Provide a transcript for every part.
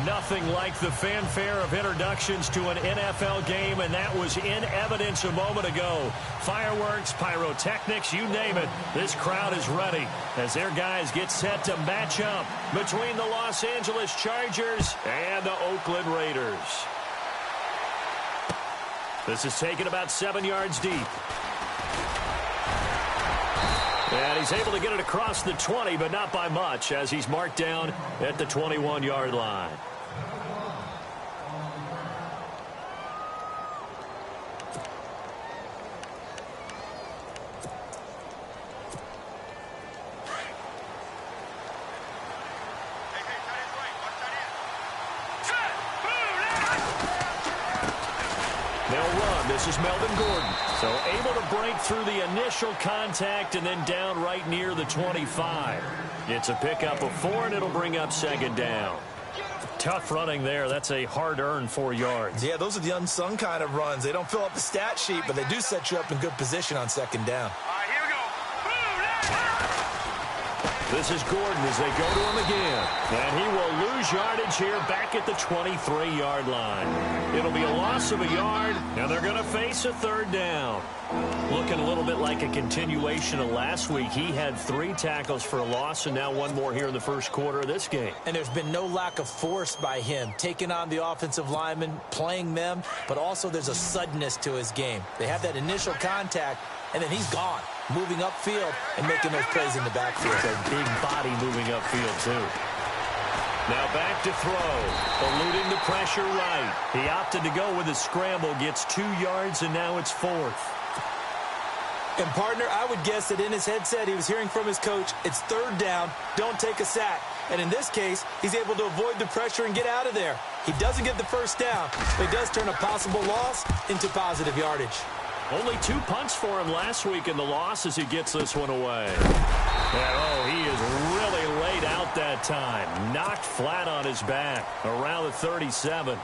Nothing like the fanfare of introductions to an NFL game, and that was in evidence a moment ago. Fireworks, pyrotechnics, you name it. This crowd is ready as their guys get set to match up between the Los Angeles Chargers and the Oakland Raiders. This is taken about 7 yards deep. And he's able to get it across the 20, but not by much, as he's marked down at the 21-yard line. This is Melvin Gordon. So able to break through the initial contact and then down right near the 25. It's a pickup of 4, and it'll bring up second down. Tough running there. That's a hard-earned 4 yards. Yeah, those are the unsung kind of runs. They don't fill up the stat sheet, but they do set you up in good position on second down. This is Gordon as they go to him again. And he will lose yardage here back at the 23-yard line. It'll be a loss of a yard, and they're going to face a third down. Looking a little bit like a continuation of last week. He had 3 tackles for a loss, and now 1 more here in the first quarter of this game. And there's been no lack of force by him, taking on the offensive linemen, playing them, but also there's a suddenness to his game. They have that initial contact, and then he's gone, moving upfield and making those plays in the backfield. It's a big body moving upfield, too. Now back to throw. Eluding the pressure right. He opted to go with a scramble, gets 2 yards, and now it's 4th. And, partner, I would guess that in his headset he was hearing from his coach, it's third down, don't take a sack. And in this case, he's able to avoid the pressure and get out of there. He doesn't get the first down, but he does turn a possible loss into positive yardage. Only 2 punts for him last week in the loss as he gets this one away. And, oh, he is really laid out that time. Knocked flat on his back around the 37.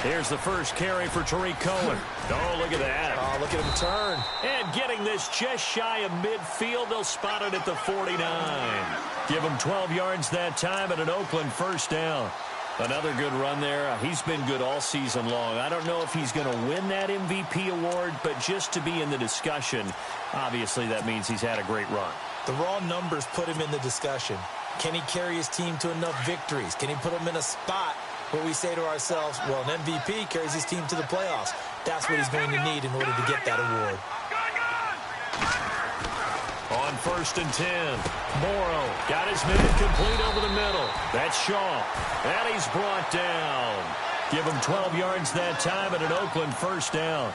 Here's the first carry for Tariq Cohen. Oh, look at that. Oh, look at him turn. And getting this just shy of midfield. They'll spot it at the 49. Give him 12 yards that time and an Oakland first down. Another good run there. He's been good all season long. I don't know if he's going to win that MVP award, but just to be in the discussion, obviously that means he's had a great run. The raw numbers put him in the discussion. Can he carry his team to enough victories? Can he put them in a spot where we say to ourselves, well, an MVP carries his team to the playoffs. That's what he's going to need in order to get that award. On 1st and 10, Morrow got his man complete over the middle. That's Shaw. And he's brought down. Give him 12 yards that time and an Oakland first down.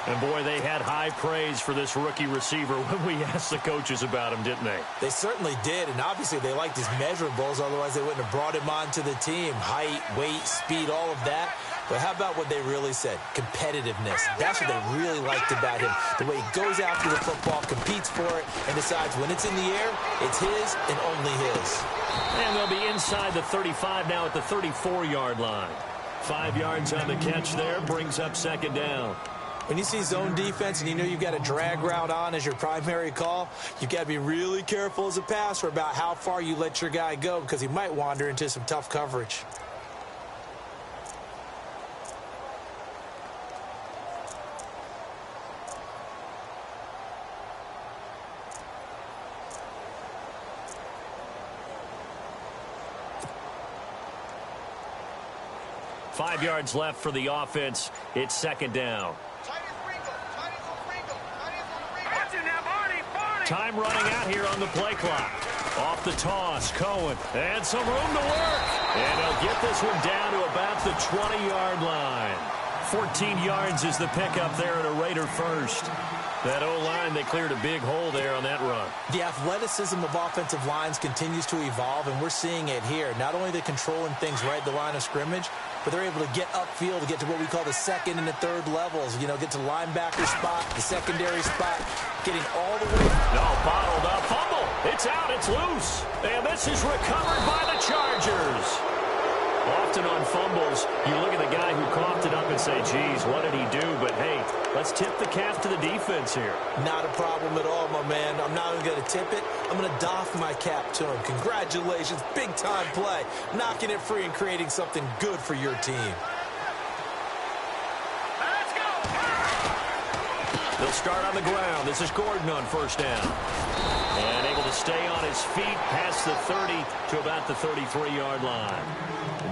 And, boy, they had high praise for this rookie receiver when we asked the coaches about him, didn't they? They certainly did, and obviously they liked his measurables. Otherwise, they wouldn't have brought him onto the team. Height, weight, speed, all of that. But how about what they really said? Competitiveness. That's what they really liked about him. The way he goes after the football, competes for it, and decides when it's in the air, it's his and only his. And they'll be inside the 35 now at the 34-yard line. 5 yards on the catch there, brings up second down. When you see zone defense and you know you've got a drag route on as your primary call, you've got to be really careful as a passer about how far you let your guy go because he might wander into some tough coverage. Five yards left for the offense. It's second down. Time running out here on the play clock. Off the toss, Cohen. And some room to work. And he'll get this one down to about the 20-yard line. 14 yards is the pickup there at a Raider first. That O-line, they cleared a big hole there on that run. The athleticism of offensive lines continues to evolve, and we're seeing it here. Not only are they controlling things right at the line of scrimmage, but they're able to get upfield to get to what we call the second and the third levels. You know, get to the linebacker spot, the secondary spot, getting all the way. No, bottled up. Fumble. It's out. It's loose. And this is recovered by the Chargers. Often on fumbles, you look at the guy who coughed it up and say, geez, what did he do? But, hey, let's tip the cap to the defense here. Not a problem at all, my man. I'm not even going to tip it. I'm going to doff my cap to him. Congratulations. Big-time play. Knocking it free and creating something good for your team. Let's go. They'll start on the ground. This is Gordon on first down. And able to stay on his feet past the 30 to about the 33-yard line.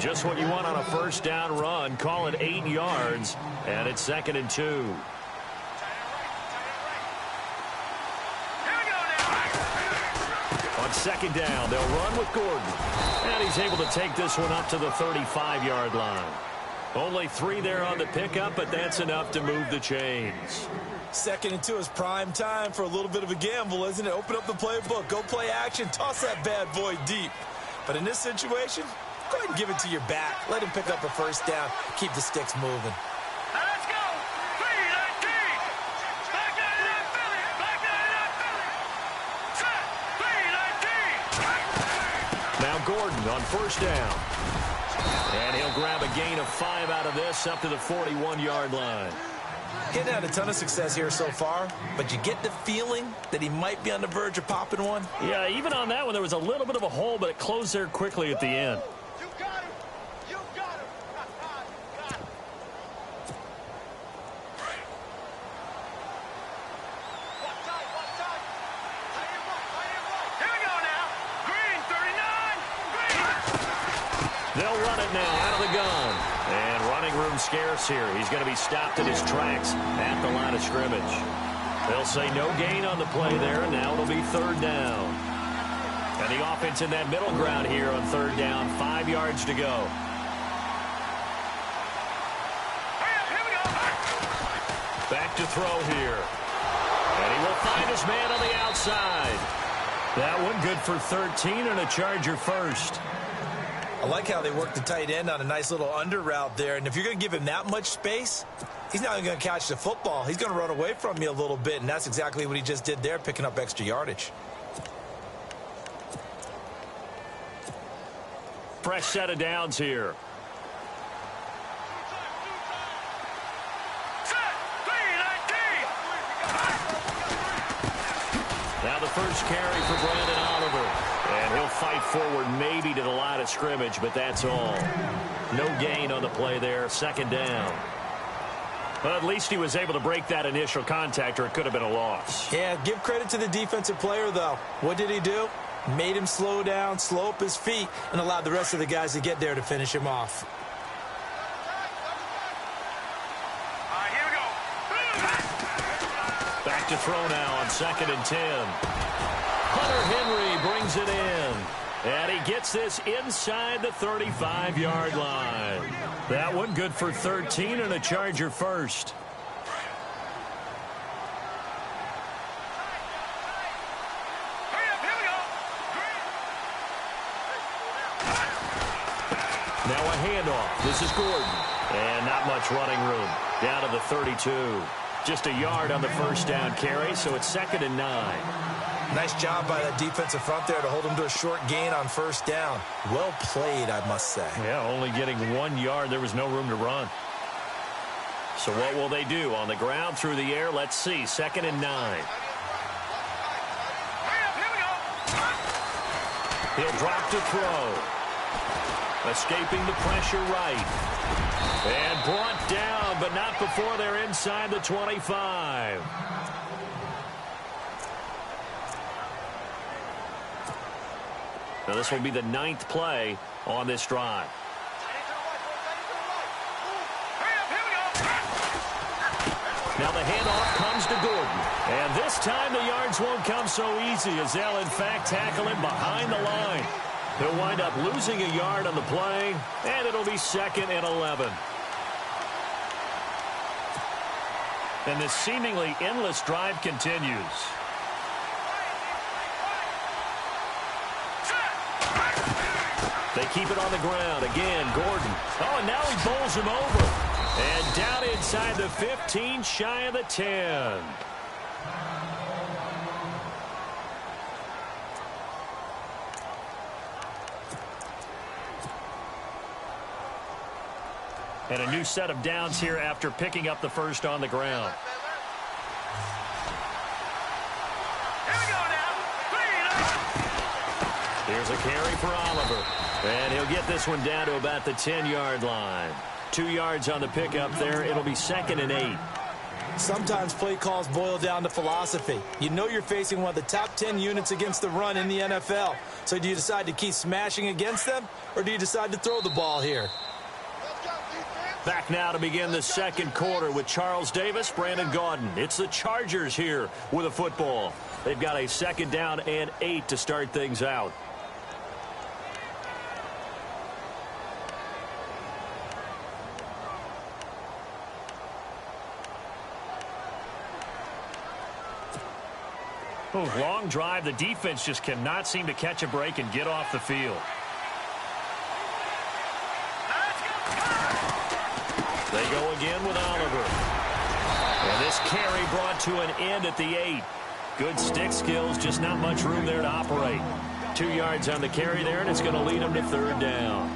Just what you want on a first down run. Call it 8 yards, and it's 2nd and 2. On 2nd down, they'll run with Gordon. And he's able to take this one up to the 35-yard line. Only 3 there on the pickup, but that's enough to move the chains. 2nd and 2 is prime time for a little bit of a gamble, isn't it? Open up the playbook, go play action, toss that bad boy deep. But in this situation, go ahead and give it to your back. Let him pick up a first down. Keep the sticks moving. Let's go. 3-19. Back 99 Philly. Back 99 Philly. Set. 3-19. Now Gordon on first down. And he'll grab a gain of 5 out of this up to the 41-yard line. Getting had a ton of success here so far, but you get the feeling that he might be on the verge of popping one. Yeah, even on that one, there was a little bit of a hole, but it closed there quickly at the end. You got him. You got him. What time? What time? Tie him right. Here we go now. Green, 39. Green. They'll run it now out of the gun. And running room scarce here. He's going to be stopped in his tracks at the line of scrimmage. They'll say no gain on the play there, and now it'll be 3rd down. And the offense in that middle ground here on 3rd down, 5 yards to go. Here we go. Back to throw here. And he will find his man on the outside. That one good for 13 and a Charger first. I like how they work the tight end on a nice little under route there. And if you're going to give him that much space, he's not even going to catch the football. He's going to run away from you a little bit, and that's exactly what he just did there, picking up extra yardage. Fresh set of downs here. Set. 3-19. Now the first carry for Brandon Oliver. And he'll fight forward maybe to the line of scrimmage, but that's all. No gain on the play there. 2nd down. But at least he was able to break that initial contact, or it could have been a loss. Yeah, give credit to the defensive player, though. What did he do? Made him slow down, slow up his feet, and allowed the rest of the guys to get there to finish him off. All right, here we go. Back to throw now on 2nd and 10. Hunter Henry brings it in. And he gets this inside the 35-yard line. That one good for 13 and a Charger first. Here we go. Now a handoff. This is Gordon. And not much running room. Down to the 32. Just a yard on the first down carry, so it's 2nd and 9. Nice job by that defensive front there to hold him to a short gain on first down. Well played, I must say. Yeah, only getting 1 yard. There was no room to run. So what will they do? On the ground, through the air? Let's see. 2nd and 9. Here we go. He'll drop to throw. Escaping the pressure right. And brought down, but not before they're inside the 25. Now this will be the 9th play on this drive. Now the handoff comes to Gordon. And this time the yards won't come so easy as they'll in fact tackle him behind the line. He'll wind up losing a yard on the play, and it'll be 2nd and 11. And this seemingly endless drive continues. They keep it on the ground. Again, Gordon. Oh, and now he bowls him over. And down inside the 15, shy of the 10. And a new set of downs here after picking up the first on the ground. Here we go now. Here's a carry for Oliver. And he'll get this one down to about the 10-yard line. 2 yards on the pickup there. It'll be 2nd and 8. Sometimes play calls boil down to philosophy. You know you're facing one of the top 10 units against the run in the NFL. So do you decide to keep smashing against them, or do you decide to throw the ball here? Back now to begin the second quarter with Charles Davis, Brandon Gaudin. It's the Chargers here with a football. They've got a 2nd down and 8 to start things out. Oh, long drive. The defense just cannot seem to catch a break and get off the field. They go again with Oliver. And this carry brought to an end at the 8. Good stick skills, just not much room there to operate. 2 yards on the carry there, and it's going to lead them to 3rd down.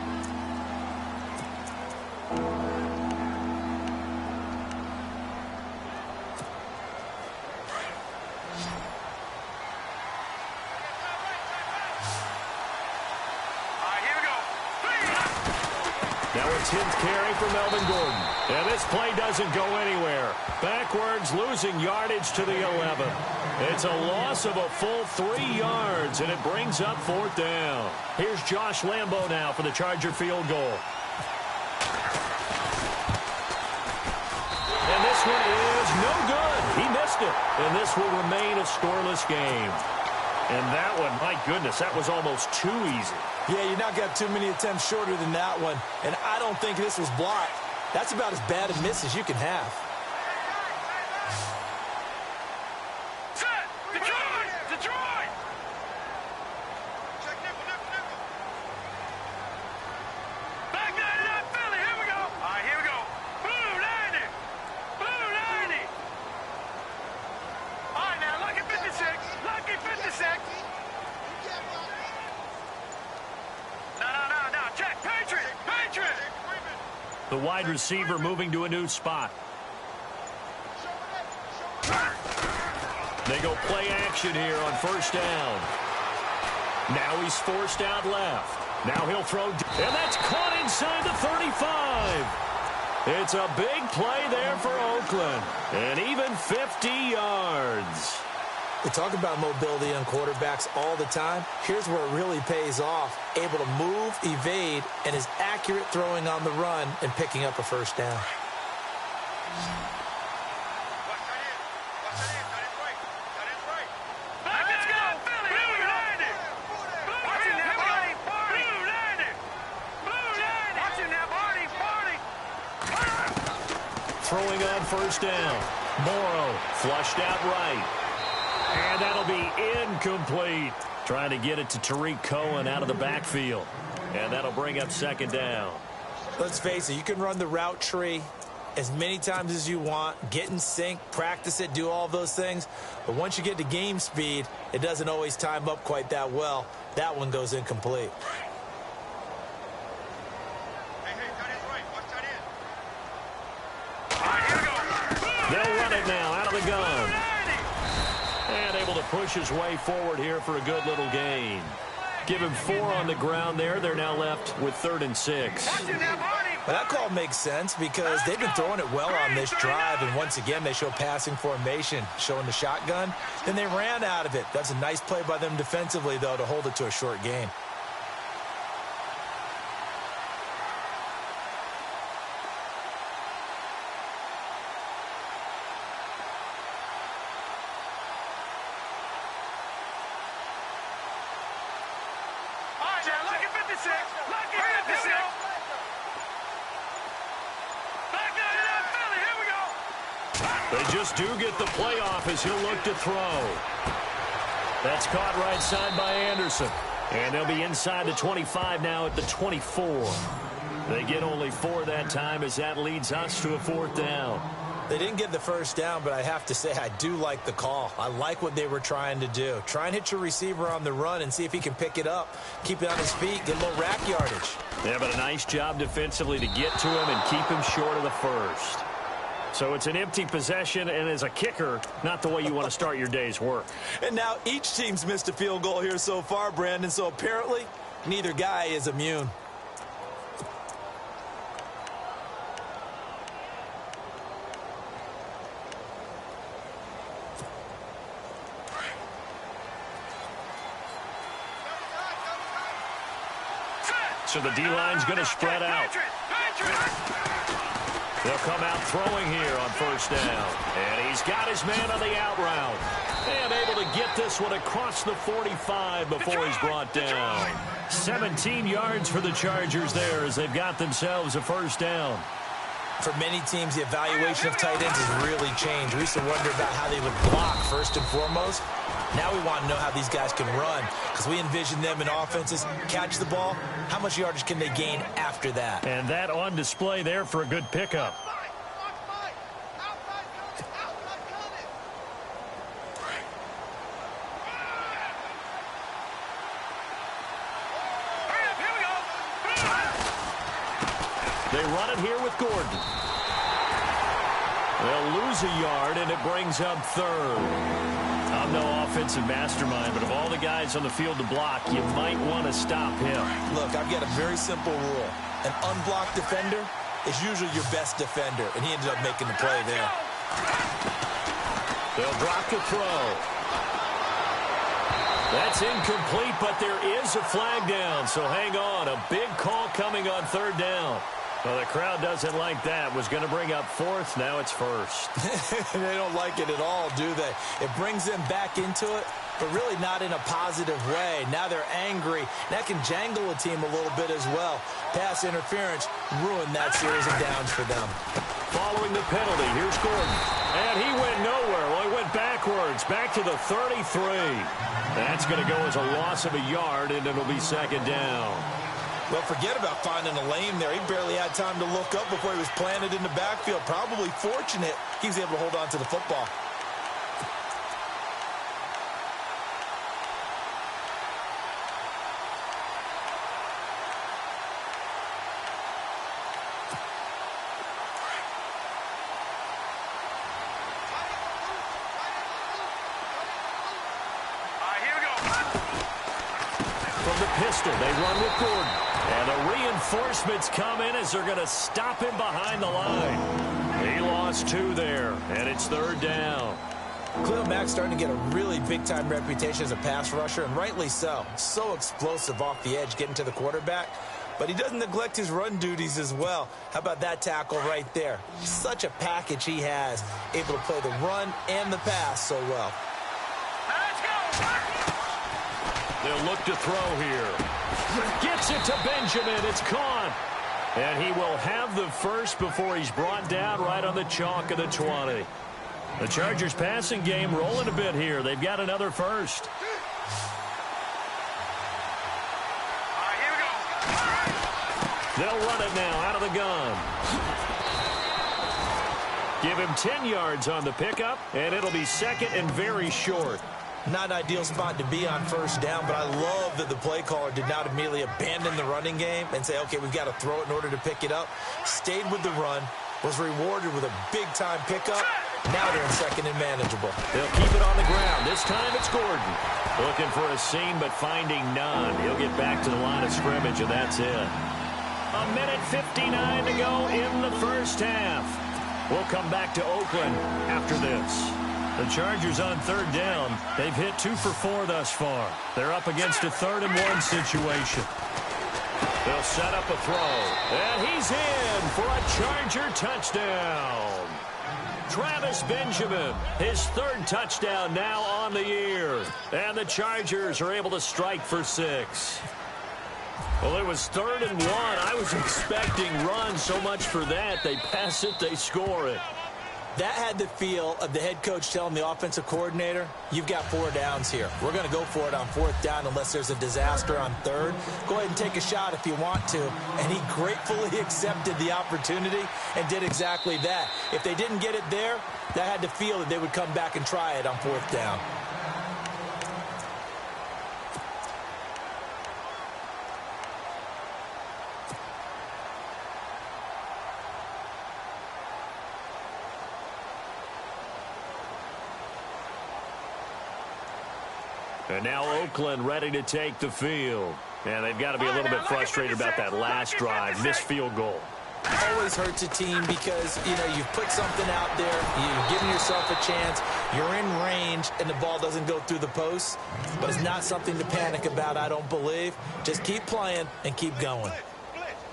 Now a 10th carry for Melvin Gordon. And this play doesn't go anywhere. Backwards, losing yardage to the 11. It's a loss of a full 3 yards, and it brings up 4th down. Here's Josh Lambo now for the Charger field goal. And this one is no good. He missed it. And this will remain a scoreless game. And that one, my goodness, that was almost too easy. Yeah, you not got too many attempts shorter than that one. And I don't think this was blocked. That's about as bad a miss as you can have. Set! Detroit! Detroit! Back 99 Philly, here we go! All right, here we go. Blue 90! Blue 90! All right, now, lucky 56. Lucky 56. No, check. Patriot! Patriot! The wide receiver moving to a new spot. They go play action here on 1st down. Now he's forced out left. Now he'll throw, and that's caught inside the 35. It's a big play there for Oakland, and even 50 yards. We talk about mobility on quarterbacks all the time. Here's where it really pays off. Able to move, evade, and is accurate throwing on the run and picking up a 1st down. Throwing on 1st down. Morrow flushed out right. And that'll be incomplete. Trying to get it to Tariq Cohen out of the backfield. And that'll bring up 2nd down. Let's face it, you can run the route tree as many times as you want, get in sync, practice it, do all of those things. But once you get to game speed, it doesn't always time up quite that well. That one goes incomplete. They'll run it now out of the gun. And able to push his way forward here for a good little gain. Give him 4 on the ground there. They're now left with 3rd and 6. Well, that call makes sense because they've been throwing it well on this drive, and once again they show passing formation, showing the shotgun. Then they ran out of it. That's a nice play by them defensively, though, to hold it to a short gain. They they just do get the playoff as he'll look to throw. That's caught right side by Anderson. And they'll be inside the 25 now at the 24. They get only 4 that time as that leads us to a 4th down. They didn't get the first down, but I have to say I do like the call. I like what they were trying to do. Try and hit your receiver on the run and see if he can pick it up. Keep it on his feet, get a little rack yardage. Yeah, but a nice job defensively to get to him and keep him short of the first. So it's an empty possession, and as a kicker, not the way you want to start your day's work. And now each team's missed a field goal here so far, Brandon, so apparently neither guy is immune. So the D-line's going to spread out. They'll come out throwing here on first down. And he's got his man on the out route. And able to get this one across the 45 before he's brought down. 17 yards for the Chargers there as they've got themselves a first down. For many teams, the evaluation of tight ends has really changed. We used to wonder about how they would block first and foremost. Now we want to know how these guys can run because we envision them in offenses catch the ball. How much yardage can they gain after that? And that on display there for a good pickup. They run it here with Gordon. They'll lose a yard, and it brings up 3rd. I'm no offensive mastermind, but of all the guys on the field to block, you might want to stop him. Look, I've got a very simple rule. An unblocked defender is usually your best defender, and he ended up making the play there. They'll drop the throw. That's incomplete, but there is a flag down, so hang on. A big call coming on 3rd down. Well, the crowd doesn't like that. Was going to bring up 4th. Now it's 1st. They don't like it at all, do they? It brings them back into it, but really not in a positive way. Now they're angry. That can jangle a team a little bit as well. Pass interference ruined that series of downs for them. Following the penalty, here's Gordon. And he went nowhere. Well, he went backwards, back to the 33. That's going to go as a loss of a yard, and it'll be 2nd down. Well, forget about finding a lane there. He barely had time to look up before he was planted in the backfield. Probably fortunate he was able to hold on to the football. From the pistol, they run with Gordon. And the reinforcements come in as they're going to stop him behind the line. He lost 2 there, and it's 3rd down. Khalil Mack's starting to get a really big-time reputation as a pass rusher, and rightly so. So explosive off the edge getting to the quarterback. But he doesn't neglect his run duties as well. How about that tackle right there? Such a package he has, able to play the run and the pass so well. They'll look to throw here. Gets it to Benjamin. It's caught. And he will have the first before he's brought down right on the chalk of the 20. The Chargers passing game rolling a bit here. They've got another first. Here we go. They'll run it now out of the gun. Give him 10 yards on the pickup, and it'll be 2nd and very short. Not an ideal spot to be on first down, but I love that the play caller did not immediately abandon the running game and say, okay, we've got to throw it in order to pick it up. Stayed with the run, was rewarded with a big-time pickup. Now they're in 2nd and manageable. They'll keep it on the ground. This time it's Gordon. Looking for a seam, but finding none. He'll get back to the line of scrimmage, and that's it. 1:59 to go in the first half. We'll come back to Oakland after this. The Chargers on 3rd down. They've hit 2 for 4 thus far. They're up against a 3rd and 1 situation. They'll set up a throw. And he's in for a Charger touchdown. Travis Benjamin, his 3rd touchdown now on the year. And the Chargers are able to strike for 6. Well, it was 3rd and 1. I was expecting runs, so much for that. They pass it, they score it. That had the feel of the head coach telling the offensive coordinator, you've got 4 downs here. We're going to go for it on 4th down unless there's a disaster on 3rd. Go ahead and take a shot if you want to. And he gratefully accepted the opportunity and did exactly that. If they didn't get it there, that had the feel that they would come back and try it on 4th down. And now Oakland ready to take the field. And they've got to be a little bit frustrated about that last drive, missed field goal. Always hurts a team because, you've put something out there, you've given yourself a chance, you're in range, and the ball doesn't go through the post. But it's not something to panic about, I don't believe. Just keep playing and keep going.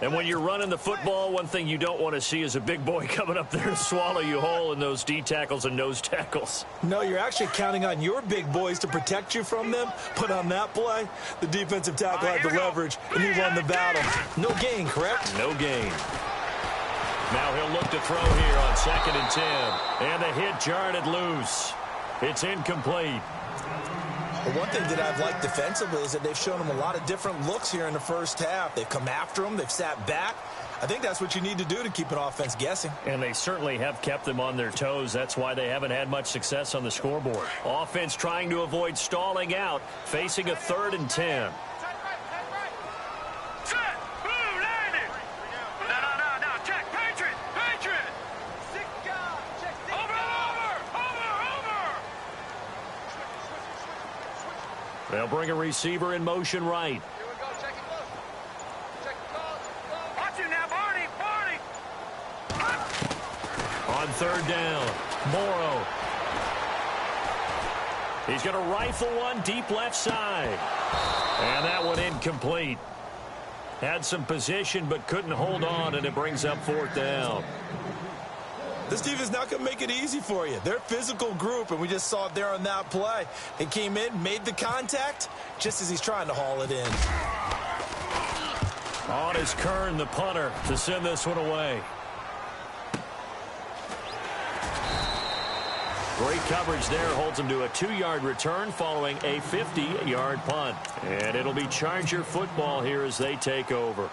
And when you're running the football, one thing you don't want to see is a big boy coming up there to swallow you whole in those D tackles and nose tackles. No, you're actually counting on your big boys to protect you from them. But on that play, the defensive tackle had the leverage, and he won the battle. No gain, correct? No gain. Now he'll look to throw here on 2nd and 10. And the hit jarred it loose. It's incomplete. Well, one thing that I've liked defensively is that they've shown him a lot of different looks here in the first half. They've come after him. They've sat back. I think that's what you need to do to keep an offense guessing. And they certainly have kept them on their toes. That's why they haven't had much success on the scoreboard. Offense trying to avoid stalling out, facing a 3rd and 10. They'll bring a receiver in motion right. Here we go. Check it close. Check it close. Watch it now, Barney. On 3rd down, Morrow. He's going to rifle one deep left side. And that one incomplete. Had some position but couldn't hold on, and it brings up 4th down. This defense is not going to make it easy for you. They're a physical group, and we just saw it there on that play. He came in, made the contact, just as he's trying to haul it in. On is Kern, the punter, to send this one away. Great coverage there, holds him to a 2-yard return following a 50-yard punt. And it'll be Charger football here as they take over.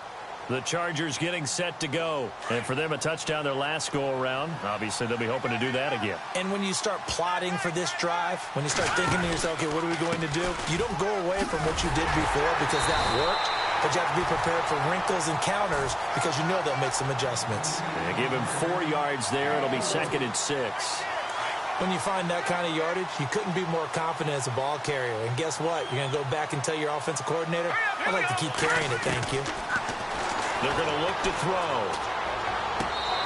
The Chargers getting set to go. And for them, a touchdown their last go-around. Obviously, they'll be hoping to do that again. And when you start plotting for this drive, when you start thinking to yourself, okay, what are we going to do? You don't go away from what you did before because that worked. But you have to be prepared for wrinkles and counters because you know they'll make some adjustments. And give him 4 yards there. It'll be 2nd and 6. When you find that kind of yardage, you couldn't be more confident as a ball carrier. And guess what? You're going to go back and tell your offensive coordinator, I'd like to keep carrying it, thank you. They're going to look to throw.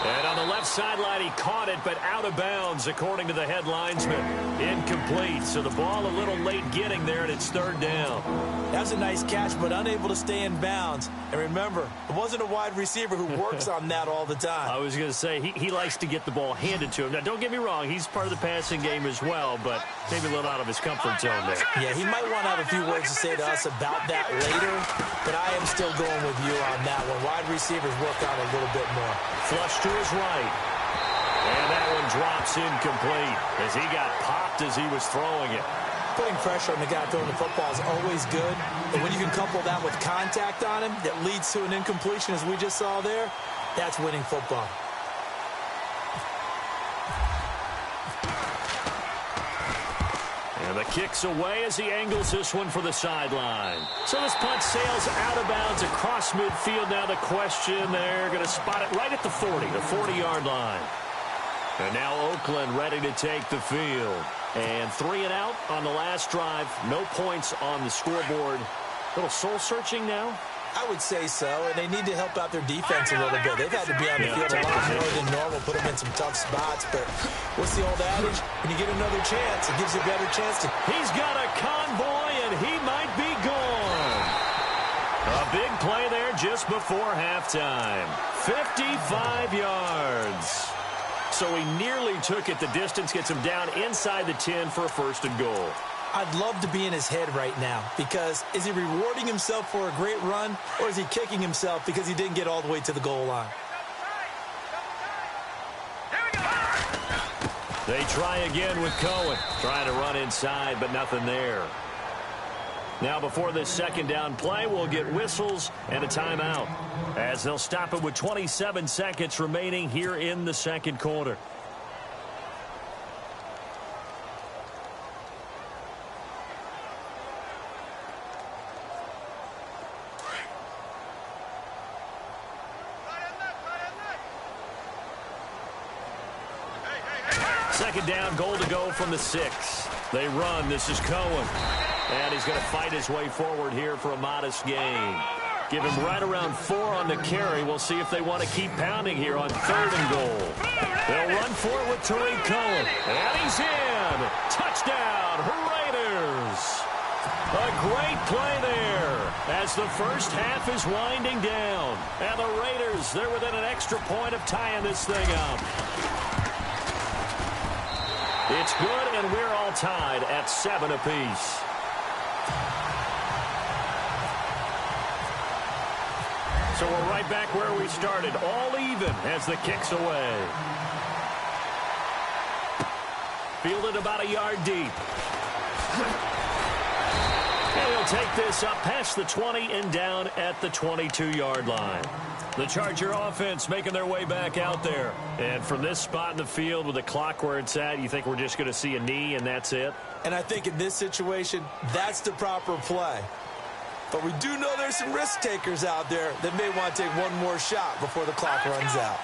And on the left sideline, he caught it, but out of bounds, according to the head linesman. Incomplete, so the ball a little late getting there, and it's 3rd down. That was a nice catch, but unable to stay in bounds. And remember, it wasn't a wide receiver who works on that all the time. I was going to say, he likes to get the ball handed to him. Now, don't get me wrong, he's part of the passing game as well, but maybe a little out of his comfort zone there. Yeah, he might want to have a few words to say to us about that later, but I am still going with you on that one. Wide receivers work out a little bit more. Flush to his right. And that one drops incomplete as he got popped as he was throwing it. Putting pressure on the guy throwing the football is always good, but when you can couple that with contact on him that leads to an incompletion, as we just saw there, that's winning football. And the kick's away as he angles this one for the sideline. So this punt sails out of bounds across midfield. Now the question, they're going to spot it right at the 40, the 40-yard line. And now Oakland ready to take the field. And 3 and out on the last drive. No points on the scoreboard. A little soul-searching now? I would say so, and they need to help out their defense a little bit. They've had to be on the field a lot more than normal, put them in some tough spots. But what's the old adage? When you get another chance, it gives you a better chance to... He's got a convoy, and he might be gone. A big play there just before halftime. 55 yards. So he nearly took it the distance, gets him down inside the 10 for a 1st and goal. I'd love to be in his head right now because is he rewarding himself for a great run or is he kicking himself because he didn't get all the way to the goal line? Here we go. They try again with Cohen. Trying to run inside, but nothing there. Now before this second down play, we'll get whistles and a timeout, as they'll stop it with 27 seconds remaining here in the second quarter. Second down, goal to go from the 6. They run. This is Cohen. And he's going to fight his way forward here for a modest gain. Give him right around 4 on the carry. We'll see if they want to keep pounding here on 3rd and goal. They'll run for it with Tariq Cohen. And he's in. Touchdown, Raiders. A great play there as the first half is winding down. And the Raiders, they're within an extra point of tying this thing up. It's good, and we're all tied at 7 apiece. So we're right back where we started, all even as the kick's away. Fielded about a yard deep. And he'll take this up past the 20 and down at the 22-yard line. The Charger offense making their way back out there. And from this spot in the field with the clock where it's at, you think we're just going to see a knee and that's it? And I think in this situation, that's the proper play. But we do know there's some risk takers out there that may want to take one more shot before the clock runs out.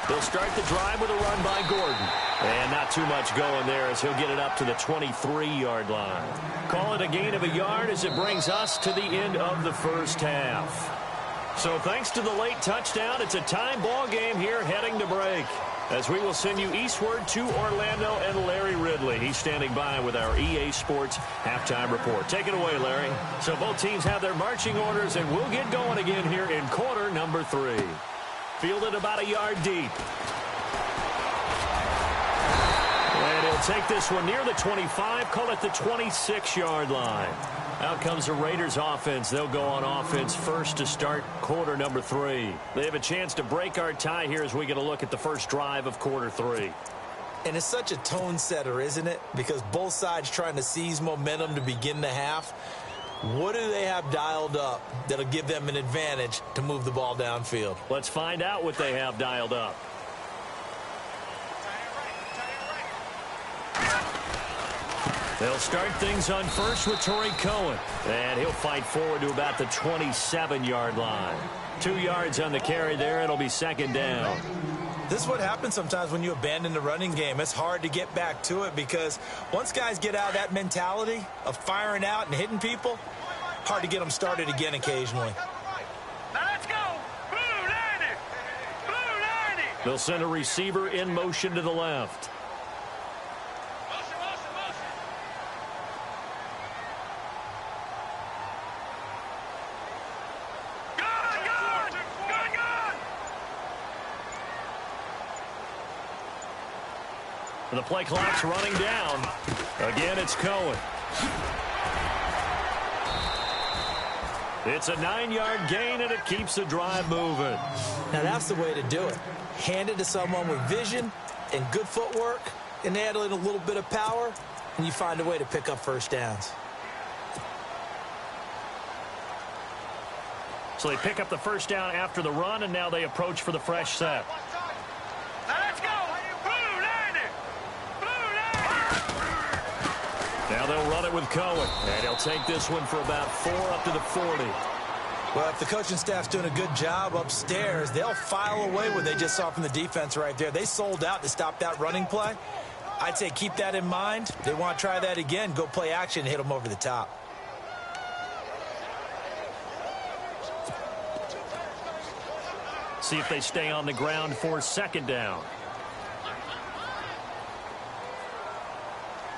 They'll start the drive with a run by Gordon. And not too much going there as he'll get it up to the 23-yard line. Call it a gain of a yard as it brings us to the end of the first half. So thanks to the late touchdown, it's a time ball game here heading to break. As we will send you eastward to Orlando and Larry Ridley. He's standing by with our EA Sports halftime report. Take it away, Larry. So both teams have their marching orders, and we'll get going again here in quarter number 3. Fielded about a yard deep. And he'll take this one near the 25, call it the 26-yard line. Out comes the Raiders offense. They'll go on offense first to start quarter number 3. They have a chance to break our tie here as we get a look at the first drive of quarter 3. And it's such a tone setter, isn't it? Because both sides trying to seize momentum to begin the half. What do they have dialed up that'll give them an advantage to move the ball downfield? Let's find out what they have dialed up. They'll start things on first with Tariq Cohen. And he'll fight forward to about the 27-yard line. 2 yards on the carry there. It'll be second down. This is what happens sometimes when you abandon the running game. It's hard to get back to it because once guys get out of that mentality of firing out and hitting people, hard to get them started again occasionally. Now let's go. Blue 90. Blue 90. They'll send a receiver in motion to the left. The play clock's running down. Again, it's Cohen. It's a 9-yard gain, and it keeps the drive moving. Now, that's the way to do it. Hand it to someone with vision and good footwork, and add in a little bit of power, and you find a way to pick up first downs. So they pick up the first down after the run, and now they approach for the fresh set. Now let's go. Blue 90. Now they'll run it with Cohen, and he'll take this one for about 4 up to the 40. Well, if the coaching staff's doing a good job upstairs, they'll file away what they just saw from the defense right there. They sold out to stop that running play. I'd say keep that in mind. They want to try that again. Go play action and hit them over the top. See if they stay on the ground for second down.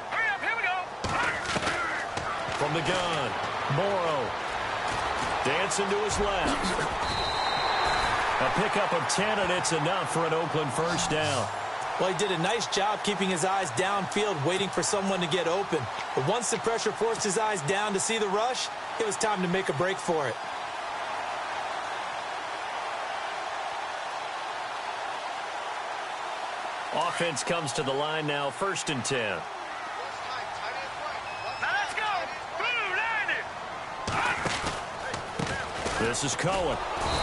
Hurry up, here we go. From the gun, Morrow. Dancing to his left. A pickup of 10, and it's enough for an Oakland first down. Well, he did a nice job keeping his eyes downfield, waiting for someone to get open. But once the pressure forced his eyes down to see the rush, it was time to make a break for it. Offense comes to the line now, 1st and 10. Now let's go. Blue, 90. This is Cohen.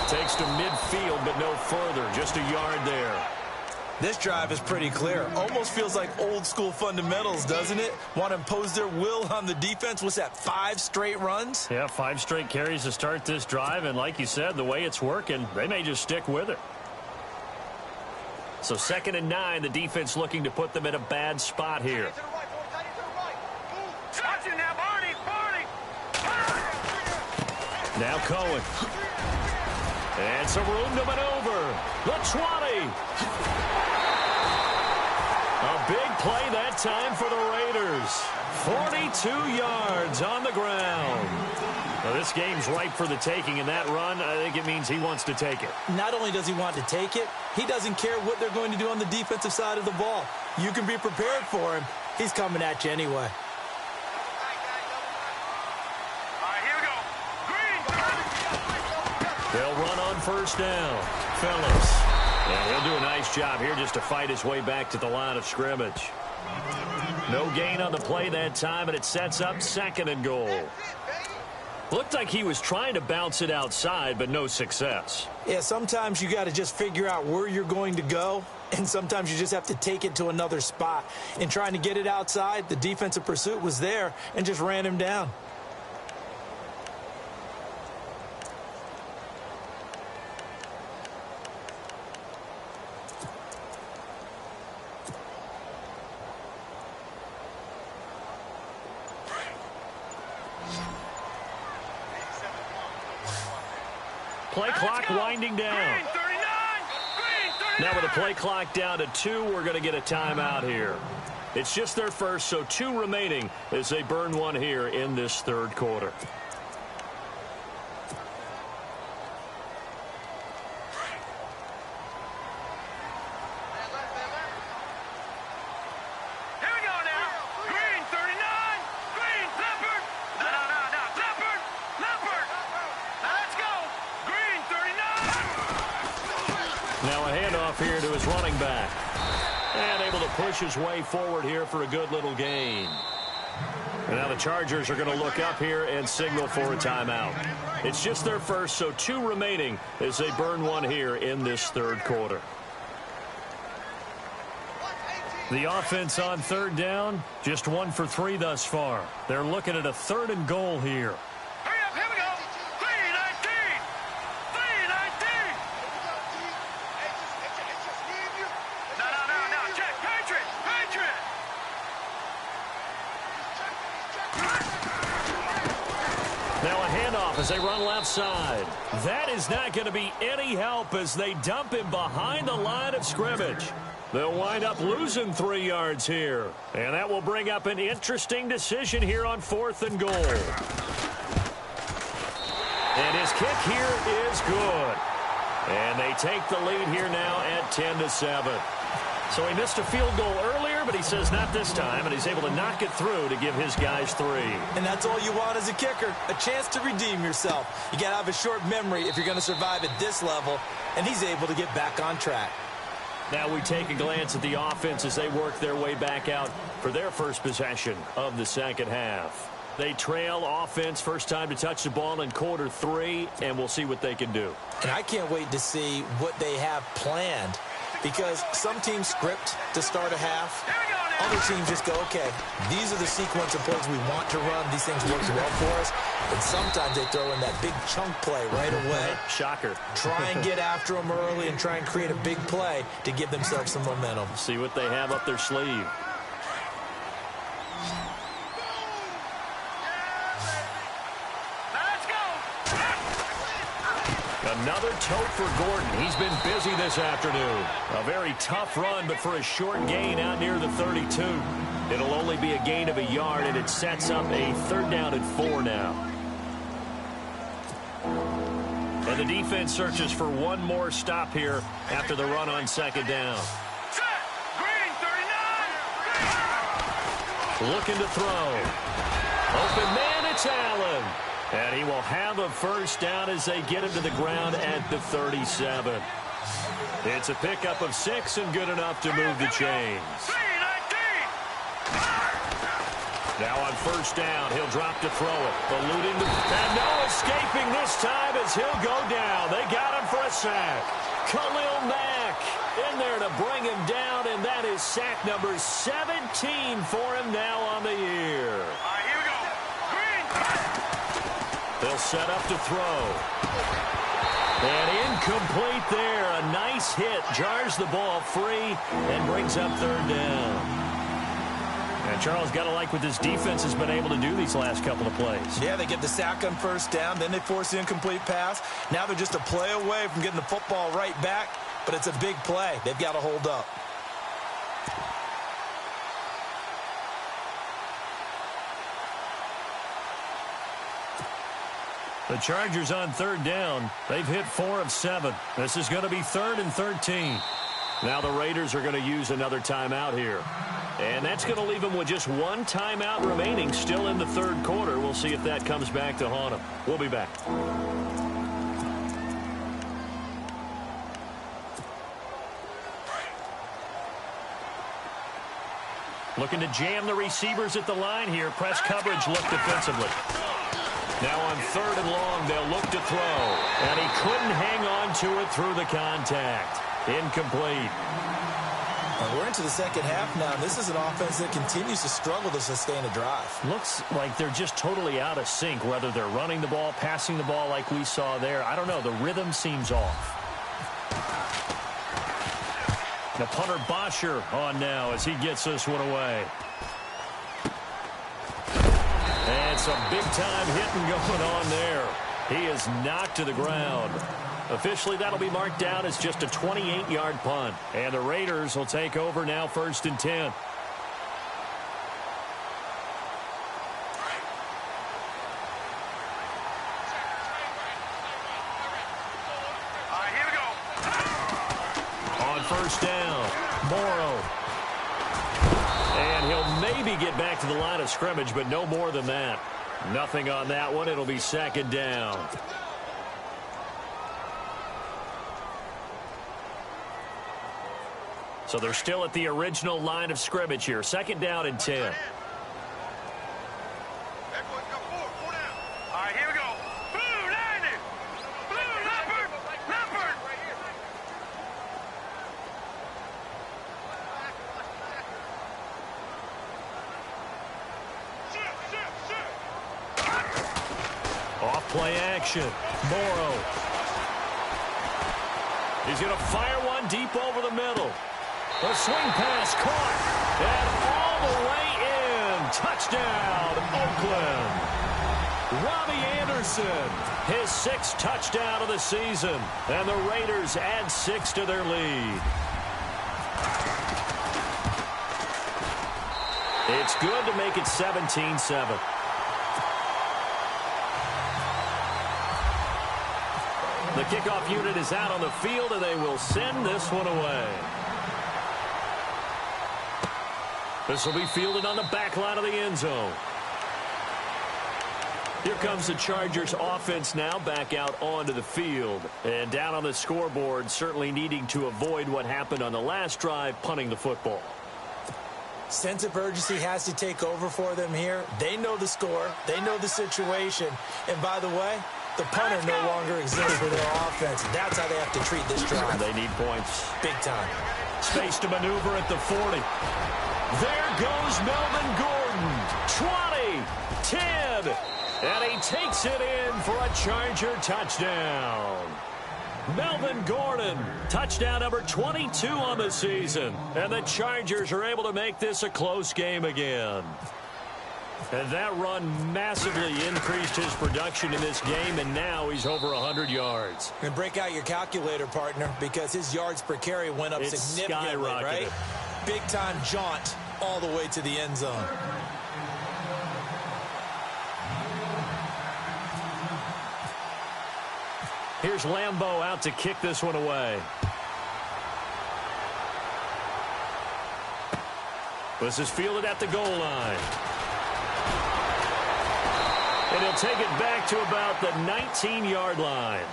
Takes to midfield, but no further. Just a yard there. This drive is pretty clear. Almost feels like old school fundamentals, doesn't it? Want to impose their will on the defense. What's that, 5 straight runs? Yeah, 5 straight carries to start this drive. And like you said, the way it's working, they may just stick with it. So 2nd and 9, the defense looking to put them in a bad spot here. Watch it now, Barney. Now Cohen. And some room to maneuver. The 20. A big play that time for the Raiders. 42 yards on the ground. Now, this game's ripe for the taking, and that run, I think it means he wants to take it. Not only does he want to take it, he doesn't care what they're going to do on the defensive side of the ball. You can be prepared for him. He's coming at you anyway. All right, here we go. Green. They'll run on 1st down. Phillips. And he'll do a nice job here just to fight his way back to the line of scrimmage. No gain on the play that time, and it sets up 2nd and goal. Looked like he was trying to bounce it outside, but no success. Yeah, sometimes you got to just figure out where you're going to go, and sometimes you just have to take it to another spot. In trying to get it outside, the defensive pursuit was there and just ran him down. Play clock winding down. Green 39. Green 39. Now with the play clock down to 2, we're going to get a timeout here. It's just their first, so 2 remaining as they burn one here in this 3rd quarter. Here we go now. Green 39. Green Leopard. No. Leopard. Leopard. Now let's go. Green 39. Now a handoff here to his running back. And able to push his way forward here for a good little gain. And now the Chargers are going to look up here and signal for a timeout. It's just their first, so 2 remaining as they burn one here in this 3rd quarter. The offense on 3rd down, just 1 for 3 thus far. They're looking at a 3rd and goal here. Hurry up, here we go. 319. 319. No. Check. Patriot. Now a handoff as they run left side. That is not going to be any help as they dump him behind the line of scrimmage. They'll wind up losing 3 yards here. And that will bring up an interesting decision here on 4th and goal. And his kick here is good. And they take the lead here now at 10-7. So he missed a field goal earlier, but he says not this time, and he's able to knock it through to give his guys 3. And that's all you want as a kicker, a chance to redeem yourself. You got to have a short memory if you're going to survive at this level, and he's able to get back on track. Now we take a glance at the offense as they work their way back out for their first possession of the 2nd half. They trail offense, first time to touch the ball in quarter 3, and we'll see what they can do. And I can't wait to see what they have planned, because some teams script to start a half. Other teams just go, okay, these are the sequence of plays we want to run. These things work well for us. And sometimes they throw in that big chunk play right away. Shocker. Try and get after them early and try and create a big play to give themselves some momentum. See what they have up their sleeve. Another tote for Gordon. He's been busy this afternoon. A very tough run, but for a short gain out near the 32. It'll only be a gain of a yard, and it sets up a 3rd down and 4 now. And the defense searches for one more stop here after the run on 2nd down. Green 39. Looking to throw. Open man, it's Allen. And he will have a 1st down as they get him to the ground at the 37. It's a pickup of 6 and good enough to move the chains. Now on first down, he'll drop to throw it. Eluding and no escaping this time as he'll go down. They got him for a sack. Khalil Mack in there to bring him down, and that is sack number 17 for him now on the year. All right, here we go. Green. They'll set up to throw. And incomplete there. A nice hit. Jars the ball free and brings up third down. And Charles, got to like what this defense has been able to do these last couple of plays. Yeah, they get the sack on first down, then they force the incomplete pass. Now they're just a play away from getting the football right back, but it's a big play. They've got to hold up. The Chargers on third down. They've hit 4 of 7. This is going to be 3rd and 13. Now the Raiders are going to use another timeout here. And that's going to leave them with just 1 timeout remaining still in the third quarter. We'll see if that comes back to haunt them. We'll be back. Looking to jam the receivers at the line here. Press coverage look defensively. Now on 3rd and long, they'll look to throw. And he couldn't hang on to it through the contact. Incomplete. We're into the second half now, and this is an offense that continues to struggle to sustain a drive. Looks like they're just totally out of sync, whether they're running the ball, passing the ball like we saw there. I don't know. The rhythm seems off. The punter Bosher on now as he gets this one away. And some big-time hitting going on there. He is knocked to the ground. Officially, that'll be marked down as just a 28-yard punt. And the Raiders will take over now 1st and 10. All right, here we go. On first down, Morrow. And he'll maybe get back to the line of scrimmage, but no more than that. Nothing on that one. It'll be 2nd down. So they're still at the original line of scrimmage here. 2nd down and 10. All right, here we go. Blue, 90. Blue, leopard. Leopard. Off play action. Morrow. He's going to fire one deep over the middle. The swing pass caught. And all the way in. Touchdown, Oakland. Robbie Anderson, his 6th touchdown of the season. And the Raiders add 6 to their lead. It's good to make it 17-7. The kickoff unit is out on the field, and they will send this one away. This will be fielded on the back line of the end zone. Here comes the Chargers offense now back out onto the field. And down on the scoreboard, certainly needing to avoid what happened on the last drive, punting the football. Sense of urgency has to take over for them here. They know the score. They know the situation. And by the way, the punter no longer exists for their offense. That's how they have to treat this drive. They need points. Big time. Space to maneuver at the 40. There goes Melvin Gordon. 20, 10, and he takes it in for a Charger touchdown. Melvin Gordon, touchdown number 22 on the season. And the Chargers are able to make this a close game again. And that run massively increased his production in this game, and now he's over 100 yards. And break out your calculator, partner, because his yards per carry went up significantly, right? Big-time jaunt all the way to the end zone. Here's Lambeau out to kick this one away. This is fielded at the goal line. And he'll take it back to about the 19-yard line.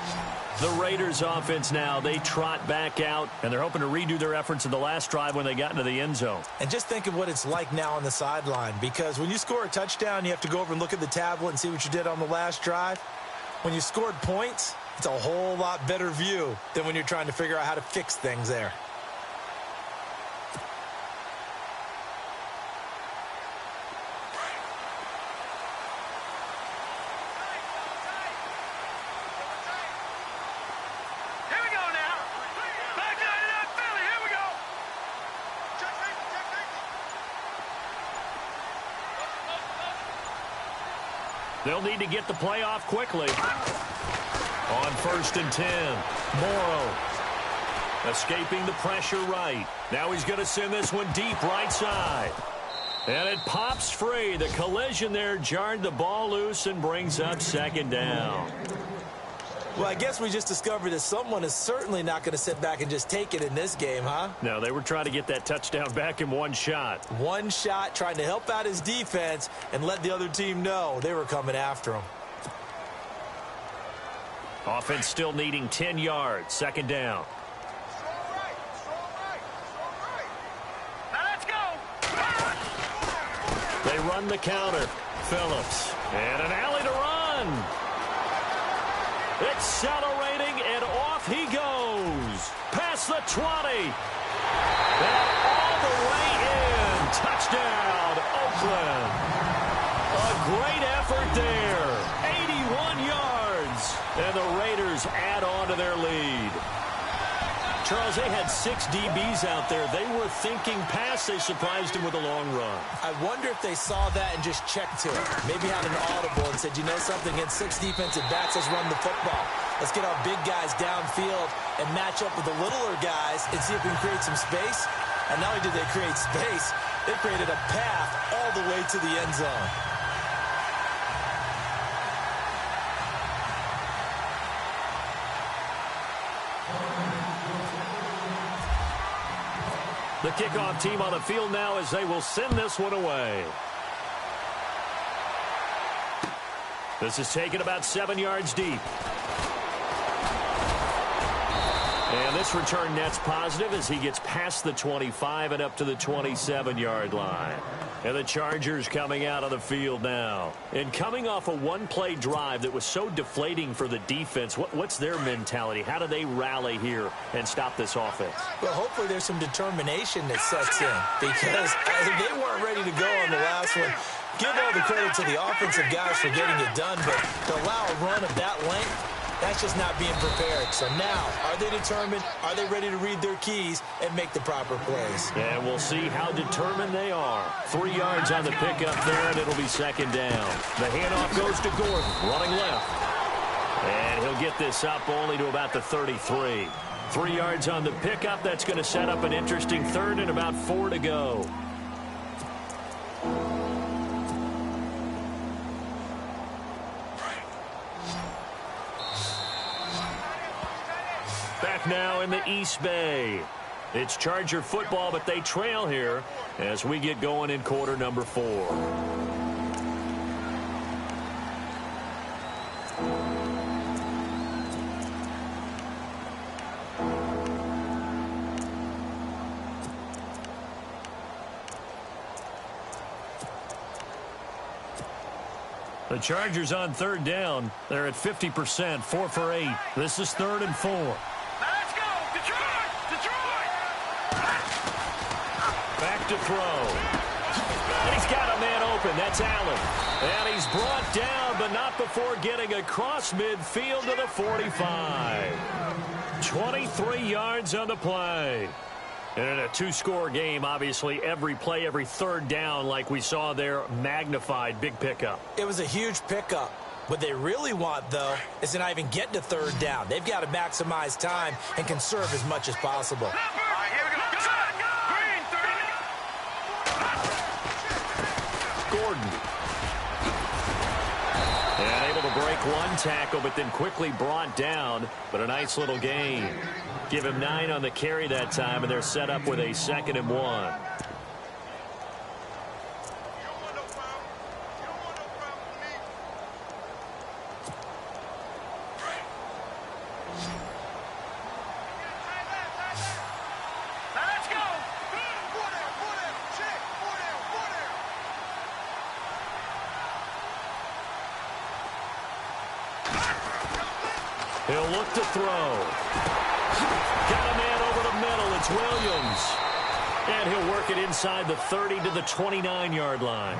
The Raiders offense now, they trot back out, and they're hoping to redo their efforts in the last drive when they got into the end zone. And just think of what it's like now on the sideline, because when you score a touchdown, you have to go over and look at the tablet and see what you did on the last drive. When you scored points, it's a whole lot better view than when you're trying to figure out how to fix things there. They'll need to get the play off quickly. On 1st and 10, Morrow escaping the pressure right. Now he's going to send this one deep right side. And it pops free. The collision there jarred the ball loose and brings up 2nd down. Well, I guess we just discovered that someone is certainly not going to sit back and just take it in this game, huh? No, they were trying to get that touchdown back in one shot. One shot, trying to help out his defense and let the other team know they were coming after him. Offense still needing 10 yards. 2nd down. Now let's go. They run the counter. Phillips. And an alley to run. Accelerating, and off he goes. Past the 20. And all the way in. Touchdown, Oakland. A great effort there. 81 yards. And the Raiders add on to their lead. Charles, they had 6 DBs out there. They were thinking pass. They surprised him with a long run. I wonder if they saw that and just checked to it. Maybe had an audible and said, you know something, against 6 defensive backs, let's run the football. Let's get our big guys downfield and match up with the littler guys and see if we can create some space. And not only did they create space, they created a path all the way to the end zone. The kickoff team on the field now as they will send this one away. This is taken about 7 yards deep. And this return net's positive as he gets past the 25 and up to the 27-yard line. And the Chargers coming out on the field now. And coming off a one-play drive that was so deflating for the defense, what's their mentality? How do they rally here and stop this offense? Well, hopefully there's some determination that sets in, because they weren't ready to go on the last one. Give all the credit to the offensive guys for getting it done, but to allow a run of that length, that's just not being prepared. So now, are they determined? Are they ready to read their keys and make the proper plays? And we'll see how determined they are. 3 yards on the pickup there, and it'll be 2nd down. The handoff goes to Gordon, running left. And he'll get this up only to about the 33. 3 yards on the pickup. That's going to set up an interesting 3rd and about 4 to go. Back now in the East Bay. It's Charger football, but they trail here as we get going in quarter number 4. The Chargers on 3rd down. They're at 50%, 4 for 8. This is 3rd and 4. Let's go! Detroit! Detroit! Back to throw. And he's got a man open. That's Allen. And he's brought down, but not before getting across midfield to the 45. 23 yards on the play. And in a 2-score game, obviously, every play, every 3rd down, like we saw there, magnified. Big pickup. It was a huge pickup. What they really want, though, is to not even get to 3rd down. They've got to maximize time and conserve as much as possible. All right, here we go. Green, 30. Gordon. And able to break one tackle, but then quickly brought down. But a nice little gain. Give him 9 on the carry that time, and they're set up with a 2nd and 1. He'll look to throw. Got a man over the middle. It's Williams. And he'll work it inside the 30 to the 29-yard line.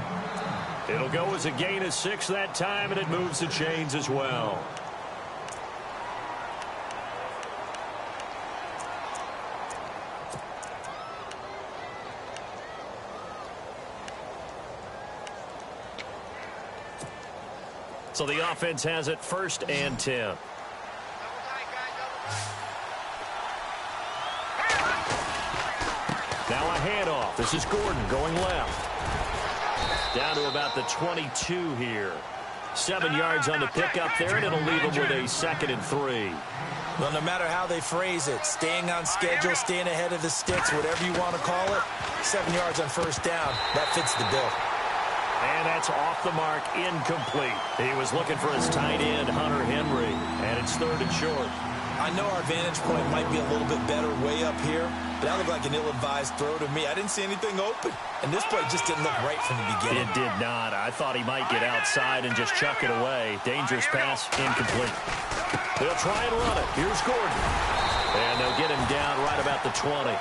It'll go as a gain of 6 that time, and it moves the chains as well. So the offense has it 1st and 10. Now a handoff. This is Gordon going left. Down to about the 22 here. 7 yards on the pickup there, and it'll leave them with a 2nd and 3. Well, no matter how they phrase it, staying on schedule, staying ahead of the sticks, whatever you want to call it, 7 yards on 1st down, that fits the bill. And that's off the mark, incomplete. He was looking for his tight end, Hunter Henry, and it's 3rd and short. I know our vantage point might be a little bit better way up here, but that looked like an ill-advised throw to me. I didn't see anything open, and this play just didn't look right from the beginning. It did not. I thought he might get outside and just chuck it away. Dangerous pass, incomplete. They'll try and run it. Here's Gordon. And they'll get him down right about the 20.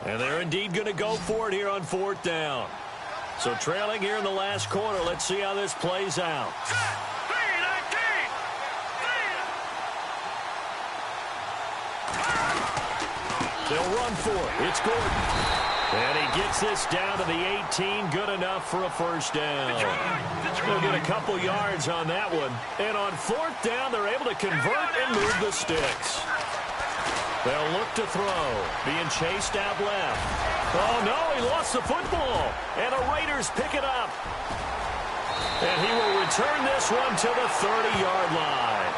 And they're indeed going to go for it here on 4th down. So trailing here in the last quarter. Let's see how this plays out. They'll run for it. It's Gordon. And he gets this down to the 18. Good enough for a 1st down. They'll get a couple yards on that one. And on 4th down, they're able to convert and move the sticks. They'll look to throw. Being chased out left. Oh, no, he lost the football. And the Raiders pick it up. And he will return this one to the 30-yard line.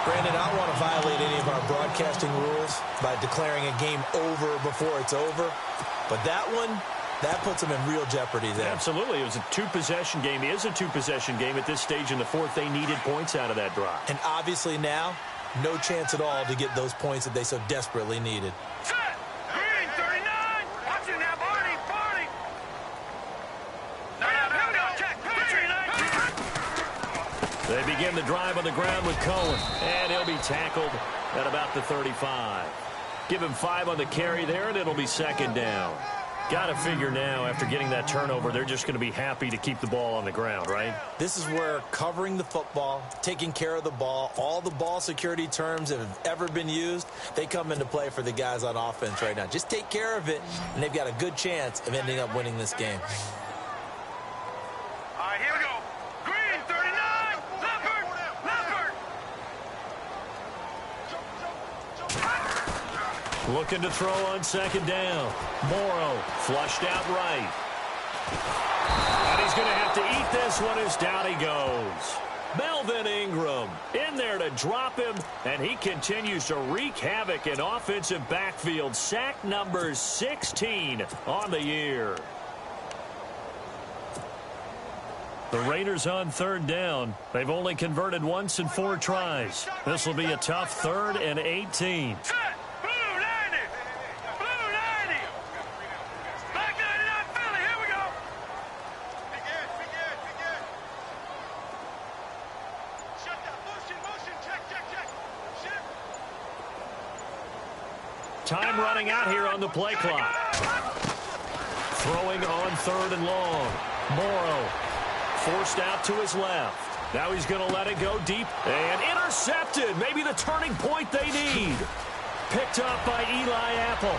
Brandon, I don't want to violate any of our broadcasting rules by declaring a game over before it's over. But that one, that puts them in real jeopardy there. Absolutely. It was a 2-possession game. It is a 2-possession game at this stage in the 4th. They needed points out of that drive. And obviously now, no chance at all to get those points that they so desperately needed. Set! Green, 39! Watching that, Barney! Barney! No, check! 39! They begin the drive on the ground with Cohen. And he'll be tackled at about the 35. Give him 5 on the carry there, and it'll be 2nd down. Got to figure now, after getting that turnover, they're just going to be happy to keep the ball on the ground, right? This is where covering the football, taking care of the ball, all the ball security terms that have ever been used, they come into play for the guys on offense right now. Just take care of it, and they've got a good chance of ending up winning this game. All right, here we go. Green, 39! Leopard! Looking to throw on 2nd down. Morrow flushed out right. And he's going to have to eat this one as down he goes. Melvin Ingram in there to drop him, and he continues to wreak havoc in offensive backfield. Sack number 16 on the year. The Raiders on 3rd down. They've only converted once in 4 tries. This will be a tough 3rd and 18. Set! Blue 90! Blue 90! Black 99 Philly, here we go! Begin. Shut down. Motion, check. Shift. Time running out here on the play clock. Throwing on 3rd and long. Morrow forced out to his left. Now he's going to let it go deep and intercepted. Maybe the turning point they need. Picked up by Eli Apple.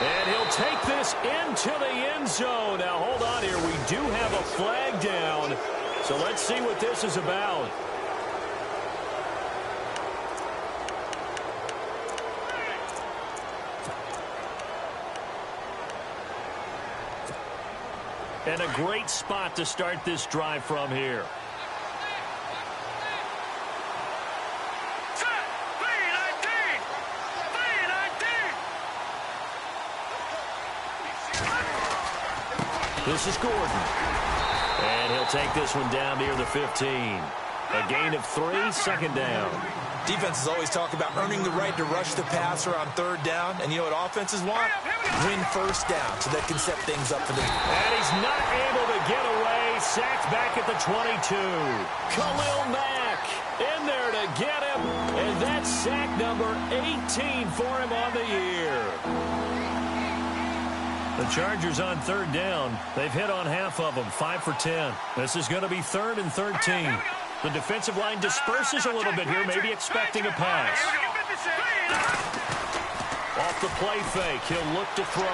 And he'll take this into the end zone. Now hold on here. We do have a flag down. So let's see what this is about. And a great spot to start this drive from here. Set! 319! 319! This is Gordon. And he'll take this one down near the 15. A gain of 3, second down. Defenses always talk about earning the right to rush the passer on third down. And you know what offenses want? Win first down so they can set things up for them. And he's not able to get away. Sacked back at the 22. Khalil Mack in there to get him. And that's sack number 18 for him on the year. The Chargers on third down. They've hit on half of them, 5 for 10. This is going to be 3rd and 13. The defensive line disperses a little bit here, maybe expecting a pass. Off the play fake, he'll look to throw.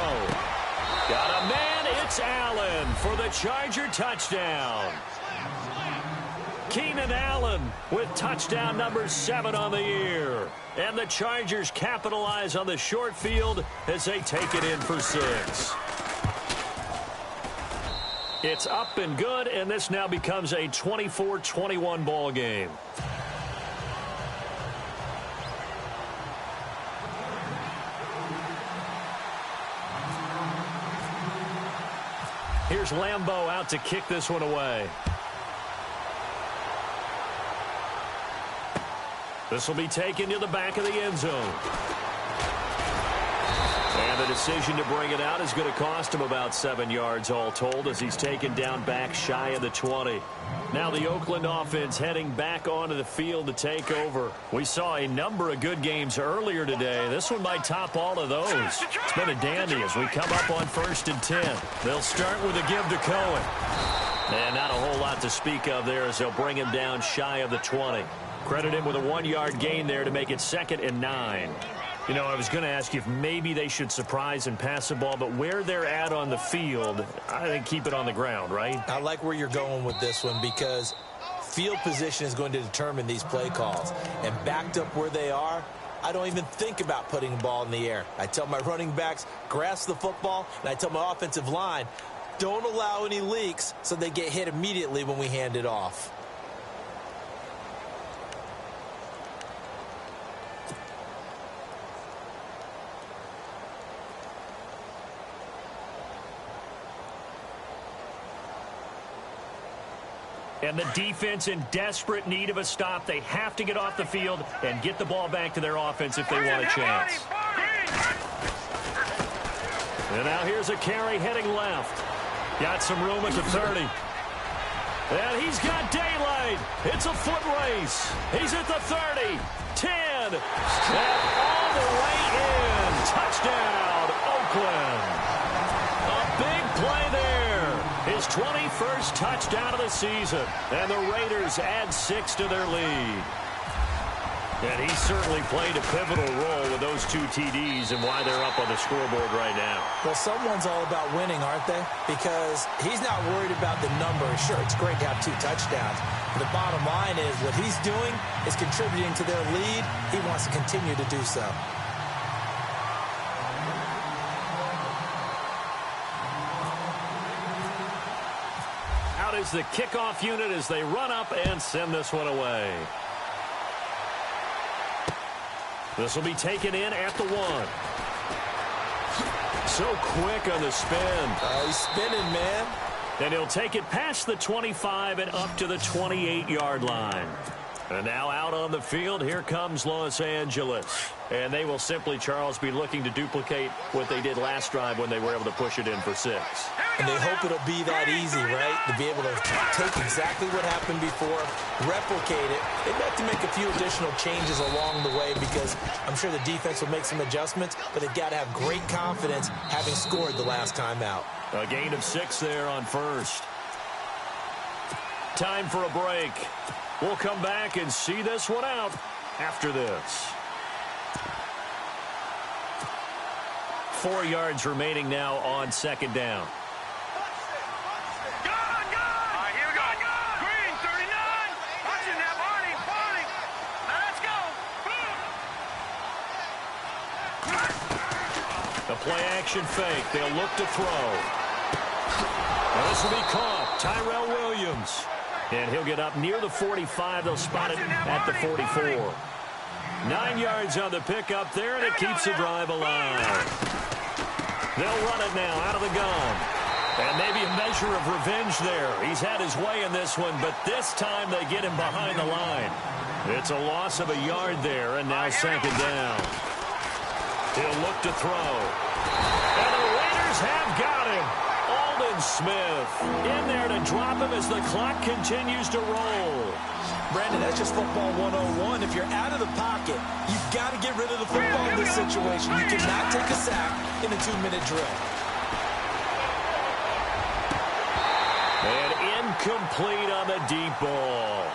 Got a man, it's Allen for the Charger touchdown. Keenan Allen with touchdown number 7 on the year. And the Chargers capitalize on the short field as they take it in for 6. It's up and good, and this now becomes a 24-21 ball game. Here's Lambeau out to kick this one away. This will be taken to the back of the end zone. And the decision to bring it out is going to cost him about 7 yards all told as he's taken down back shy of the 20. Now the Oakland offense heading back onto the field to take over. We saw a number of good games earlier today. This one might top all of those. It's been a dandy as we come up on 1st and 10. They'll start with a give to Cohen. And not a whole lot to speak of there as they'll bring him down shy of the 20. Credit him with a 1-yard gain there to make it 2nd and 9. You know, I was going to ask you if maybe they should surprise and pass the ball, but where they're at on the field, I think keep it on the ground, right? I like where you're going with this one because field position is going to determine these play calls. And backed up where they are, I don't even think about putting the ball in the air. I tell my running backs, grasp the football, and I tell my offensive line, don't allow any leaks so they get hit immediately when we hand it off. And the defense in desperate need of a stop. They have to get off the field and get the ball back to their offense if they want a chance. And now here's a carry heading left. Got some room at the 30. And he's got daylight. It's a foot race. He's at the 30, 10, and all the way in. Touchdown, Oakland. A big play there. His 21st touchdown of the season. And the Raiders add 6 to their lead. And he certainly played a pivotal role with those 2 TDs and why they're up on the scoreboard right now. Well, someone's all about winning, aren't they? Because he's not worried about the number. Sure, it's great to have 2 touchdowns. But the bottom line is what he's doing is contributing to their lead. He wants to continue to do so. Out is the kickoff unit as they run up and send this one away. This will be taken in at the 1. So quick on the spin. He's spinning, man. And he'll take it past the 25 and up to the 28-yard line. And now out on the field, here comes Los Angeles. And they will simply, Charles, be looking to duplicate what they did last drive when they were able to push it in for 6. And they hope it'll be that easy, right? To be able to take exactly what happened before, replicate it. They'd have to make a few additional changes along the way because I'm sure the defense will make some adjustments, but they've got to have great confidence having scored the last time out. A gain of 6 there on first. Time for a break. We'll come back and see this one out after this. 4 yards remaining now on 2nd down. The play-action fake. They'll look to throw. Now this will be caught. Tyrell Williams. And he'll get up near the 45. They'll spot it at the 44. 9 yards on the pickup there, and it keeps the drive alive. They'll run it now out of the gun. And maybe a measure of revenge there. He's had his way in this one, but this time they get him behind the line. It's a loss of a yard there, and now second down. He'll look to throw. And the Raiders have got him. Aldon Smith in there to drop him as the clock continues to roll. Brandon, that's just football 101. If you're out of the pocket, you've got to get rid of the football in this situation. You cannot take a sack in a 2-minute drill. And incomplete on the deep ball.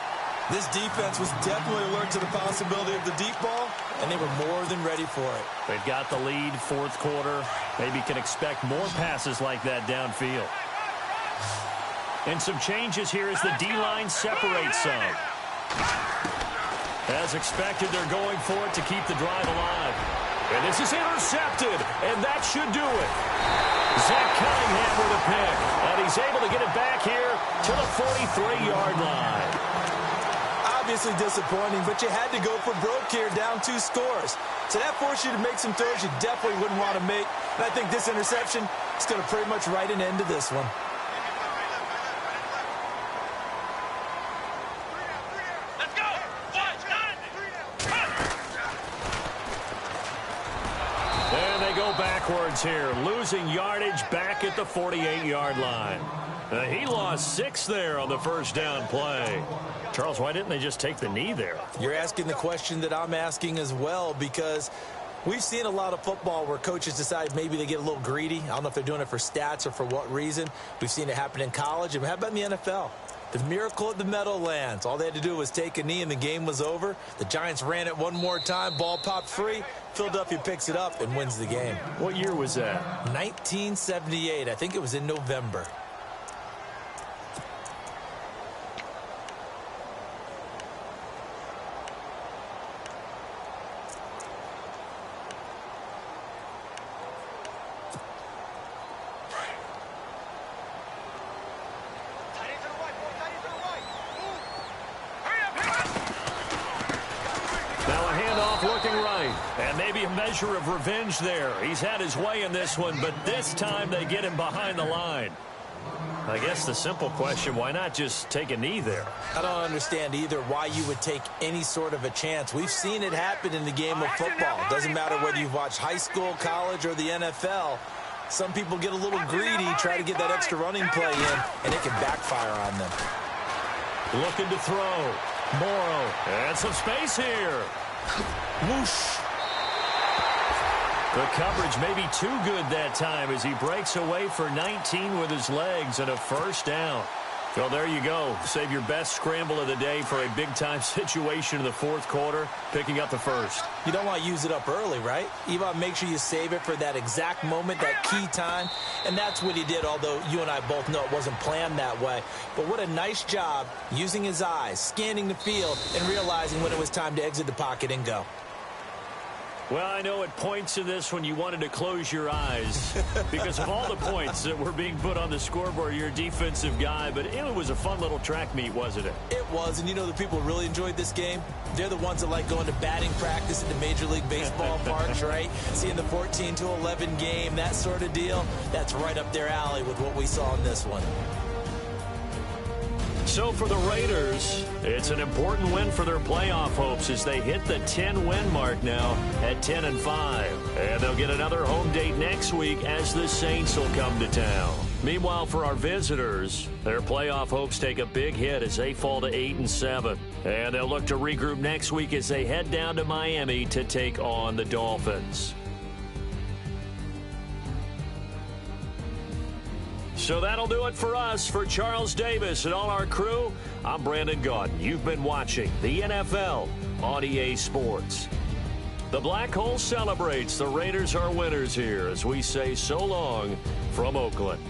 This defense was definitely alert to the possibility of the deep ball, and they were more than ready for it. They've got the lead, fourth quarter. Maybe can expect more passes like that downfield. And some changes here as the D-line separates some. As expected, they're going for it to keep the drive alive. And this is intercepted, and that should do it. Zach Cunningham with a pick, and he's able to get it back here to the 43-yard line. Obviously disappointing, but you had to go for broke here, down 2 scores. So that forced you to make some throws you definitely wouldn't want to make. And I think this interception is going to pretty much write an end to this one. Let's go. And they go backwards here, losing yardage back at the 48-yard line. He lost 6 there on the first down play. Charles, why didn't they just take the knee there? You're asking the question that I'm asking as well, because we've seen a lot of football where coaches decide maybe they get a little greedy. I don't know if they're doing it for stats or for what reason. We've seen it happen in college. And how about in the NFL? The miracle at the Meadowlands. All they had to do was take a knee and the game was over. The Giants ran it one more time. Ball popped free. Philadelphia picks it up and wins the game. What year was that? 1978. I think it was in November. And maybe a measure of revenge there. He's had his way in this one, but this time they get him behind the line. I guess the simple question, why not just take a knee there? I don't understand either why you would take any sort of a chance. We've seen it happen in the game of football. It doesn't matter whether you've watched high school, college, or the NFL. Some people get a little greedy, try to get that extra running play in, and it can backfire on them. Looking to throw. Morrow. And some space here. Whoosh. The coverage may be too good that time as he breaks away for 19 with his legs and a first down. Well, there you go. Save your best scramble of the day for a big-time situation in the fourth quarter, picking up the first. You don't want to use it up early, right? You want to make sure you save it for that exact moment, that key time. And that's what he did, although you and I both know it wasn't planned that way. But what a nice job using his eyes, scanning the field, and realizing when it was time to exit the pocket and go. Well, I know at points in this when you wanted to close your eyes because of all the points that were being put on the scoreboard. You're a defensive guy, but it was a fun little track meet, wasn't it? It was, and you know the people who really enjoyed this game? They're the ones that like going to batting practice at the Major League Baseball parks, right? Seeing the 14-11 game, that sort of deal. That's right up their alley with what we saw in this one. So for the Raiders, it's an important win for their playoff hopes as they hit the 10-win mark now at 10-5. And they'll get another home date next week as the Saints will come to town. Meanwhile, for our visitors, their playoff hopes take a big hit as they fall to 8-7. And they'll look to regroup next week as they head down to Miami to take on the Dolphins. So that'll do it for us. For Charles Davis and all our crew, I'm Brandon Gaudin. You've been watching the NFL on EA Sports. The Black Hole celebrates. The Raiders are winners here as we say so long from Oakland.